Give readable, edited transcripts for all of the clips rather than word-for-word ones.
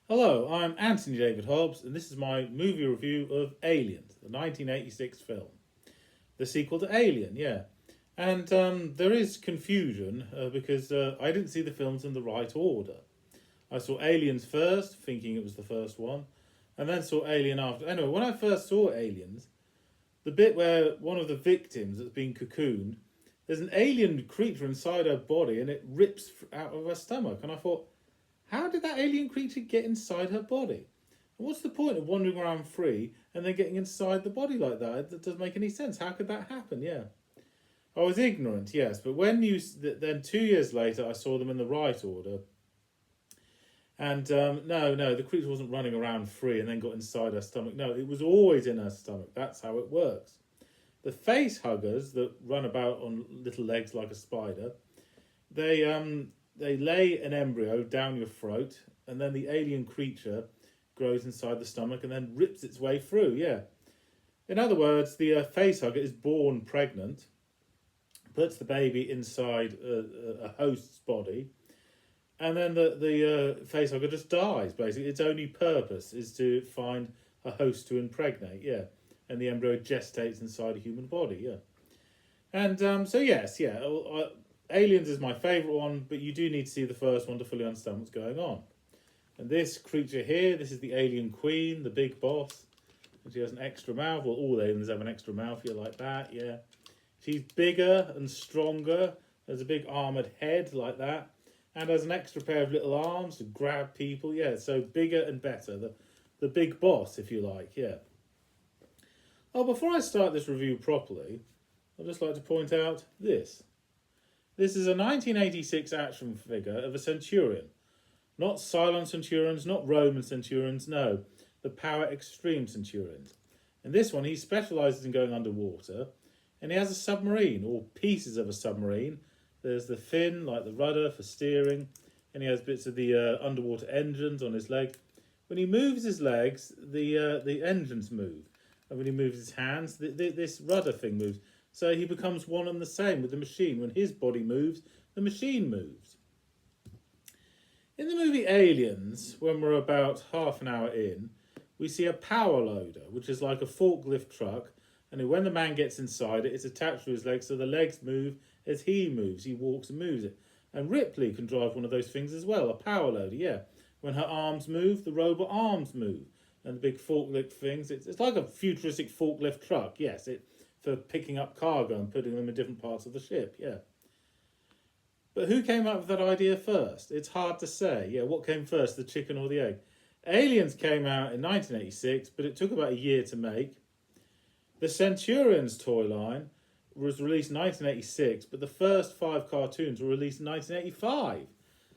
Hello, I'm Anthony David Hobbs, and this is my movie review of Aliens, the 1986 film. The sequel to Alien, yeah. And there is confusion because I didn't see the films in the right order. I saw Aliens first, thinking it was the first one, and then saw Alien after. Anyway, when I first saw Aliens, the bit where one of the victims that's been cocooned, there's an alien creature inside her body and it rips out of her stomach. And I thought, how did that alien creature get inside her body? And what's the point of wandering around free and then getting inside the body like that? It doesn't make any sense. How could that happen? Yeah. I was ignorant, yes, but then 2 years later I saw them in the right order. And no, the creature wasn't running around free and then got inside her stomach. No, it was always in her stomach. That's how it works. The face huggers that run about on little legs like a spider, they lay an embryo down your throat, and then the alien creature grows inside the stomach and then rips its way through. Yeah. In other words, the face hugger is born pregnant, puts the baby inside a host's body, and then the face hugger just dies. Basically, its only purpose is to find a host to impregnate. Yeah, and the embryo gestates inside a human body. Yeah, and so yes, yeah. Aliens is my favourite one, but you do need to see the first one to fully understand what's going on. And this creature here, this is the alien queen, the big boss. And she has an extra mouth. Well, all aliens have an extra mouth here like that, yeah. She's bigger and stronger. There's a big armoured head like that. And has an extra pair of little arms to grab people. Yeah, so bigger and better. The big boss, if you like, yeah. Oh, before I start this review properly, I'd just like to point out this. This is a 1986 action figure of a centurion. Not Cylon centurions, not Roman centurions, no. The power extreme centurions. In this one, he specialises in going underwater, and he has a submarine, or pieces of a submarine. There's the fin, like the rudder for steering, and he has bits of the underwater engines on his leg. When he moves his legs, the engines move. And when he moves his hands, this rudder thing moves. So he becomes one and the same with the machine. When his body moves, the machine moves. In the movie Aliens, when we're about half an hour in, we see a power loader, which is like a forklift truck, and when the man gets inside it, it's attached to his legs, so the legs move as he moves. He walks and moves it. And Ripley can drive one of those things as well, a power loader, yeah. When her arms move, the robot arms move. And the big forklift things, it's like a futuristic forklift truck, yes, for picking up cargo and putting them in different parts of the ship, yeah. But who came up with that idea first? It's hard to say. Yeah, what came first, the chicken or the egg? Aliens came out in 1986, but it took about a year to make. The Centurions toy line was released in 1986, but the first 5 cartoons were released in 1985.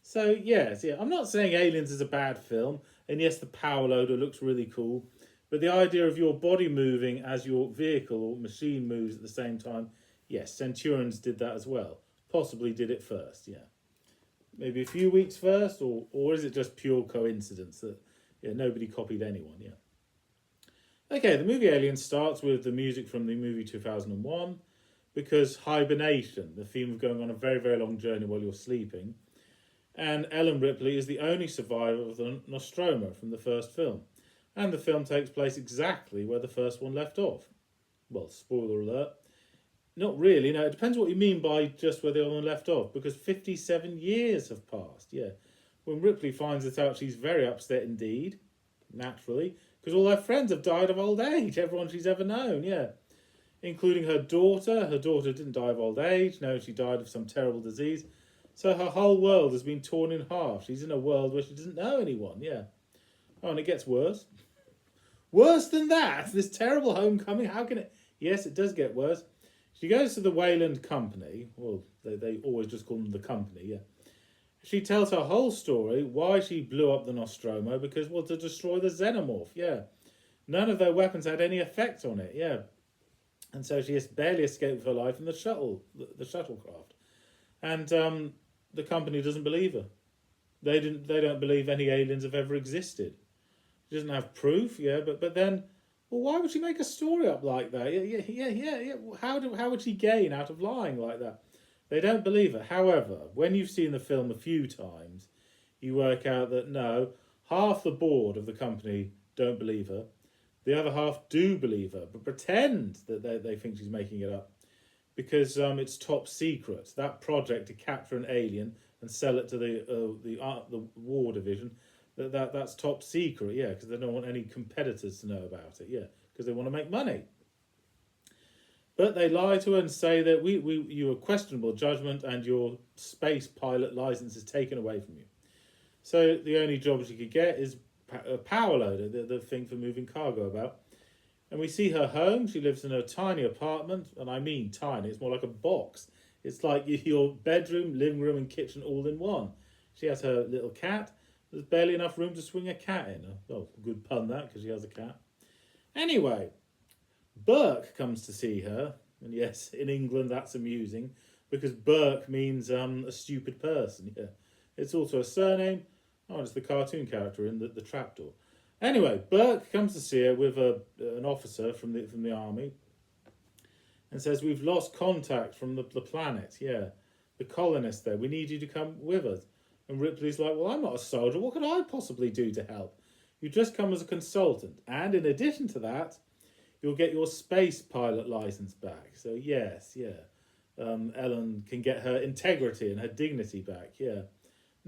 So, yes, yeah, I'm not saying Aliens is a bad film, and yes, the power loader looks really cool, but the idea of your body moving as your vehicle or machine moves at the same time, yes, Centurions did that as well. Possibly did it first, yeah. Maybe a few weeks first, or is it just pure coincidence that nobody copied anyone, yeah. Okay, the movie Aliens starts with the music from the movie 2001, because hibernation, the theme of going on a very, very long journey while you're sleeping, and Ellen Ripley is the only survivor of the Nostromo from the first film. And the film takes place exactly where the first one left off. Well, spoiler alert. Not really, no, it depends what you mean by just where the other one left off, because 57 years have passed, yeah. When Ripley finds it out, she's very upset indeed, naturally, because all her friends have died of old age, everyone she's ever known, yeah. Including her daughter. Her daughter didn't die of old age, no, she died of some terrible disease. So her whole world has been torn in half. She's in a world where she doesn't know anyone, yeah. Oh, and it gets worse. Worse than that? This terrible homecoming? How can it... Yes, it does get worse. She goes to the Wayland Company. Well, they always just call them the company, yeah. She tells her whole story, why she blew up the Nostromo, because, well, to destroy the xenomorph, yeah. None of their weapons had any effect on it, yeah. And so she has barely escaped with her life in the shuttlecraft. And the company doesn't believe her. They don't believe any aliens have ever existed. She doesn't have proof, yeah, but then, well, why would she make a story up like that? Yeah. How would she gain out of lying like that? They don't believe her. However, when you've seen the film a few times, you work out that no, half the board of the company don't believe her. The other half do believe her, but pretend that they think she's making it up because it's top secret. That project to capture an alien and sell it to the war division, that's top secret, yeah, because they don't want any competitors to know about it, yeah, because they want to make money. But they lie to her and say that you are questionable judgment and your space pilot license is taken away from you. So the only job she could get is a power loader, the thing for moving cargo about. And we see her home. She lives in a tiny apartment, and I mean tiny. It's more like a box. It's like your bedroom, living room, and kitchen all in one. She has her little cat. There's barely enough room to swing a cat in. Oh, good pun that, because she has a cat. Anyway, Burke comes to see her. And yes, in England that's amusing, because Burke means a stupid person. Yeah, it's also a surname. Oh, it's the cartoon character in the trapdoor. Anyway, Burke comes to see her with an officer from the army and says, we've lost contact from the planet, yeah, the colonists there. We need you to come with us. And Ripley's like, well, I'm not a soldier. What could I possibly do to help? You just come as a consultant. And in addition to that, you'll get your space pilot license back. So yes, yeah, Ellen can get her integrity and her dignity back, yeah.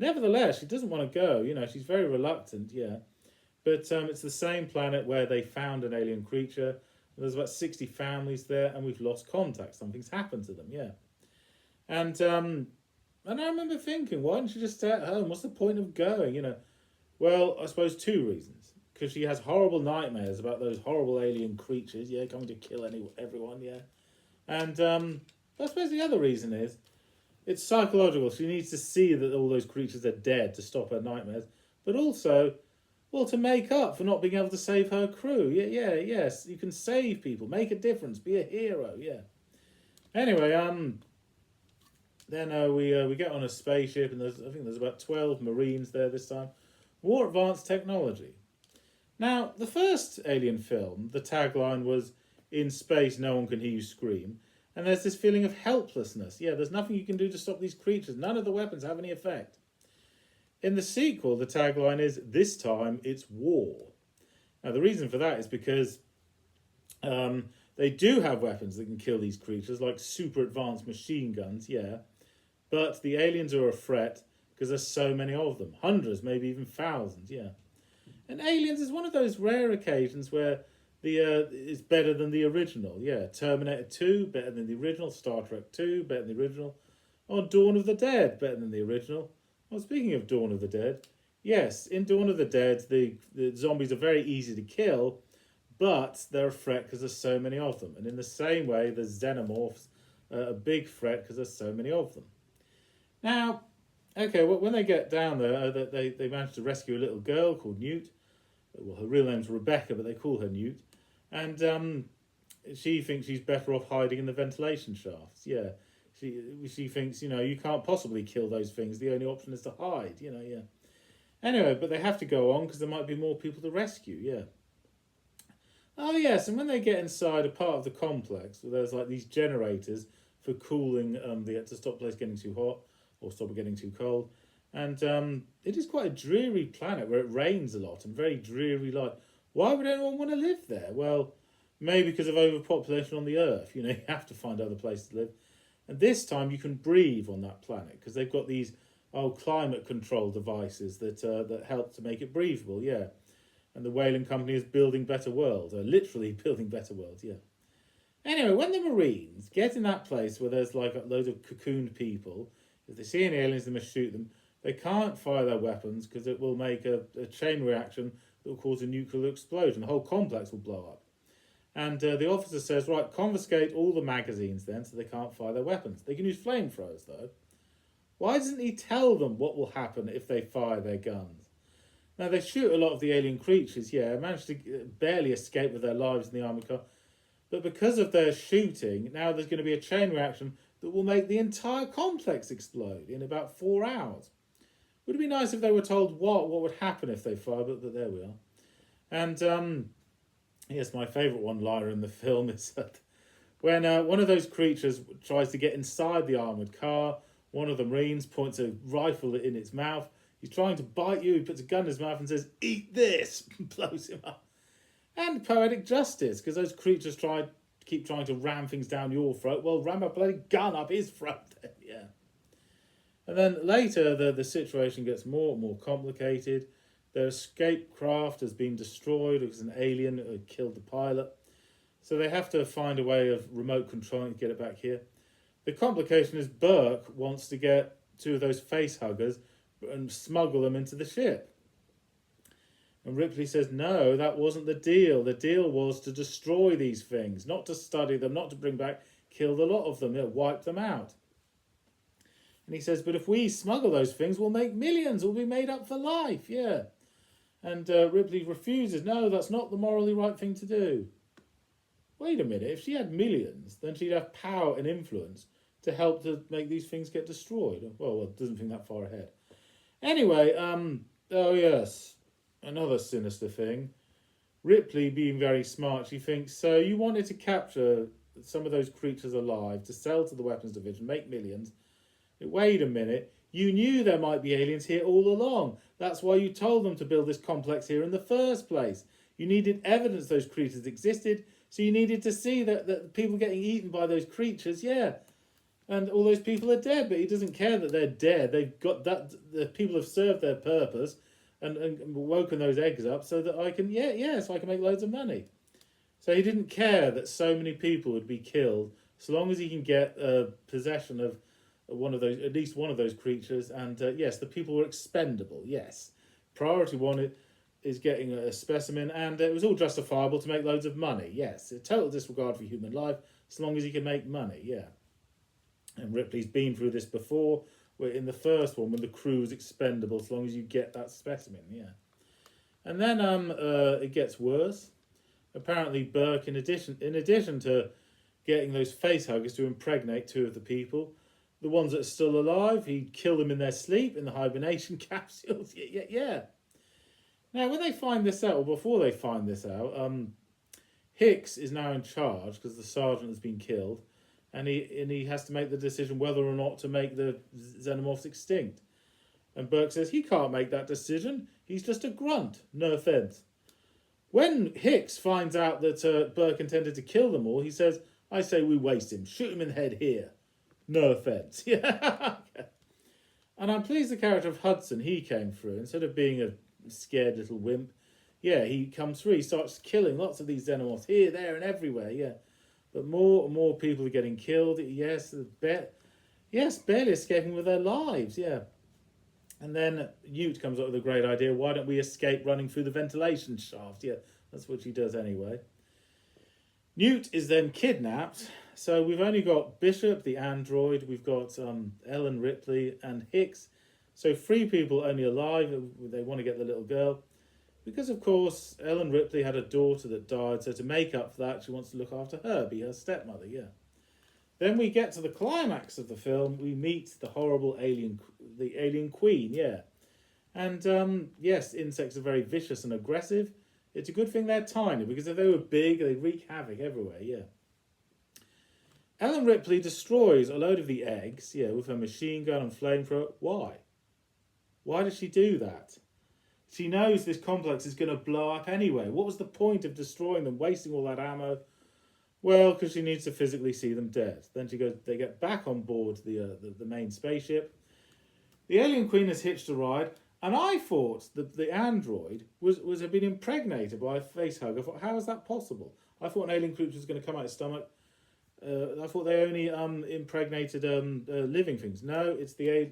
Nevertheless, she doesn't want to go. You know, she's very reluctant, yeah. But it's the same planet where they found an alien creature. There's about 60 families there, and we've lost contact. Something's happened to them, yeah. And I remember thinking, why didn't she just stay at home? What's the point of going, you know? Well, I suppose two reasons. Because she has horrible nightmares about those horrible alien creatures, yeah, coming to kill everyone, yeah. And I suppose the other reason is, it's psychological. She needs to see that all those creatures are dead to stop her nightmares. But also, well, to make up for not being able to save her crew. Yes, you can save people, make a difference, be a hero, yeah. Anyway, then we get on a spaceship, and I think there's about 12 Marines there this time. More advanced technology. Now, the first Alien film, the tagline was, in space, no one can hear you scream. And there's this feeling of helplessness. Yeah, there's nothing you can do to stop these creatures. None of the weapons have any effect. In the sequel, the tagline is, this time it's war. Now, the reason for that is because they do have weapons that can kill these creatures, like super advanced machine guns, yeah. But the aliens are a threat because there's so many of them. Hundreds, maybe even thousands, yeah. And Aliens is one of those rare occasions where it's better than the original. Yeah, Terminator 2, better than the original. Star Trek 2, better than the original. Oh, Dawn of the Dead, better than the original. Well, speaking of Dawn of the Dead, yes, in Dawn of the Dead, the zombies are very easy to kill, but they're a threat because there's so many of them. And in the same way, the xenomorphs are a big threat because there's so many of them. Now, okay, well, when they get down there, they manage to rescue a little girl called Newt. Well, her real name's Rebecca, but they call her Newt. And she thinks she's better off hiding in the ventilation shafts. Yeah, she thinks, you know, you can't possibly kill those things. The only option is to hide, you know, yeah. Anyway, but they have to go on because there might be more people to rescue, yeah. Oh, yes, and when they get inside a part of the complex, where there's like these generators for cooling to stop the place getting too hot or stop it getting too cold. And it is quite a dreary planet where it rains a lot and very dreary light. Why would anyone want to live there? Well, maybe because of overpopulation on the Earth. You know, you have to find other places to live. And this time you can breathe on that planet because they've got these climate control devices that help to make it breathable, yeah. And the Whaling Company is building better worlds, literally building better worlds, yeah. Anyway, when the Marines get in that place where there's like loads of cocooned people, if they see any aliens, they must shoot them. They can't fire their weapons because it will make a chain reaction that will cause a nuclear explosion. The whole complex will blow up. And the officer says, right, confiscate all the magazines then so they can't fire their weapons. They can use flamethrowers though. Why doesn't he tell them what will happen if they fire their guns? Now, they shoot a lot of the alien creatures, yeah, managed to barely escape with their lives in the armored car. But because of their shooting, now there's going to be a chain reaction that will make the entire complex explode in about 4 hours. Would it be nice if they were told what would happen if they fire, but there we are. And, yes, my favourite one-liner in the film is that when one of those creatures tries to get inside the armoured car, one of the Marines points a rifle in its mouth, He's trying to bite you. He puts a gun in his mouth and says, "Eat this," and blows him up. And poetic justice, because those creatures keep trying to ram things down your throat. Well, ram a bloody gun up his throat then, yeah. And then later, the situation gets more and more complicated. Their escape craft has been destroyed because an alien killed the pilot. So they have to find a way of remote controlling to get it back here. The complication is Burke wants to get two of those face huggers and smuggle them into the ship. And Ripley says, no, that wasn't the deal. The deal was to destroy these things, not to study them, not to bring back, kill the lot of them, wipe them out. And he says, but if we smuggle those things, we'll make millions. We'll be made up for life, yeah. And Ripley refuses. No, that's not the morally right thing to do. Wait a minute. If she had millions, then she'd have power and influence to help to make these things get destroyed. Well, doesn't think that far ahead. Anyway, oh yes, another sinister thing. Ripley, being very smart, she thinks, so you wanted to capture some of those creatures alive to sell to the weapons division, make millions. Wait a minute, you knew there might be aliens here all along. That's why you told them to build this complex here in the first place. You needed evidence those creatures existed, so you needed to see that people getting eaten by those creatures, yeah. And all those people are dead, but he doesn't care that they're dead. They've got that, the people have served their purpose and woken those eggs up so that I can, so I can make loads of money. So he didn't care that so many people would be killed, so long as he can get possession of one of those, at least one of those creatures. And yes, the people were expendable. Yes, priority one is getting a specimen, and it was all justifiable to make loads of money. Yes, a total disregard for human life, so long as he can make money. Yeah, and Ripley's been through this before. Where in the first one, when the crew is expendable, as long as you get that specimen. Yeah, and then it gets worse. Apparently, Burke, in addition to getting those face huggers to impregnate two of the people, the ones that are still alive, he'd kill them in their sleep, in the hibernation capsules. Yeah. Now, when they find this out, or before they find this out, Hicks is now in charge because the sergeant has been killed, and he has to make the decision whether or not to make the xenomorphs extinct. And Burke says he can't make that decision. He's just a grunt. No offence. When Hicks finds out that Burke intended to kill them all, he says, I say we waste him. Shoot him in the head here. No offence. Yeah. And I'm pleased the character of Hudson, he came through. Instead of being a scared little wimp, yeah, he comes through. He starts killing lots of these xenomorphs here, there, and everywhere, yeah. But more and more people are getting killed. Yes, barely escaping with their lives, yeah. And then Newt comes up with a great idea. Why don't we escape running through the ventilation shaft? Yeah, that's what she does anyway. Newt is then kidnapped. So we've only got Bishop, the android. We've got Ellen Ripley and Hicks. So 3 people only alive. They want to get the little girl. Because, of course, Ellen Ripley had a daughter that died. So to make up for that, she wants to look after her, be her stepmother, yeah. Then we get to the climax of the film. We meet the horrible alien queen, yeah. And, yes, insects are very vicious and aggressive. It's a good thing they're tiny, because if they were big, they'd wreak havoc everywhere, yeah. Ellen Ripley destroys a load of the eggs, yeah, with her machine gun and flamethrower. Why? Why does she do that? She knows this complex is going to blow up anyway. What was the point of destroying them, wasting all that ammo? Well, because she needs to physically see them dead. Then they get back on board the main spaceship. The alien queen has hitched a ride, and I thought that the android had been impregnated by a face hugger. I thought, how is that possible? I thought an alien creature was going to come out of his stomach. I thought they only impregnated living things. No, it's the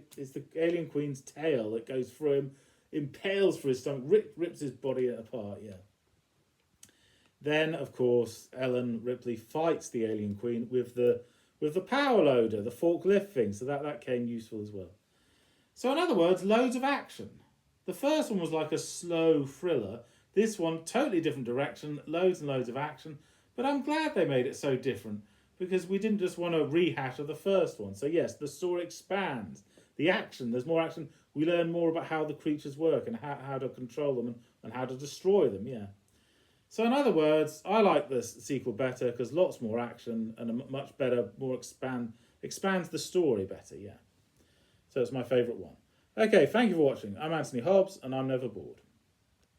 alien queen's tail that goes through him, impales through his stomach, rips his body apart. Yeah. Then, of course, Ellen Ripley fights the alien queen with the power loader, the forklift thing. So that came useful as well. So in other words, loads of action. The first one was like a slow thriller. This one, totally different direction, loads and loads of action. But I'm glad they made it so different, because we didn't just want a rehash of the first one. So yes, the story expands. The action, there's more action. We learn more about how the creatures work and how to control them and how to destroy them, yeah. So in other words, I like this sequel better because lots more action and a much better, more expands the story better, yeah. So it's my favourite one. Okay, thank you for watching. I'm Anthony Hobbs, and I'm never bored.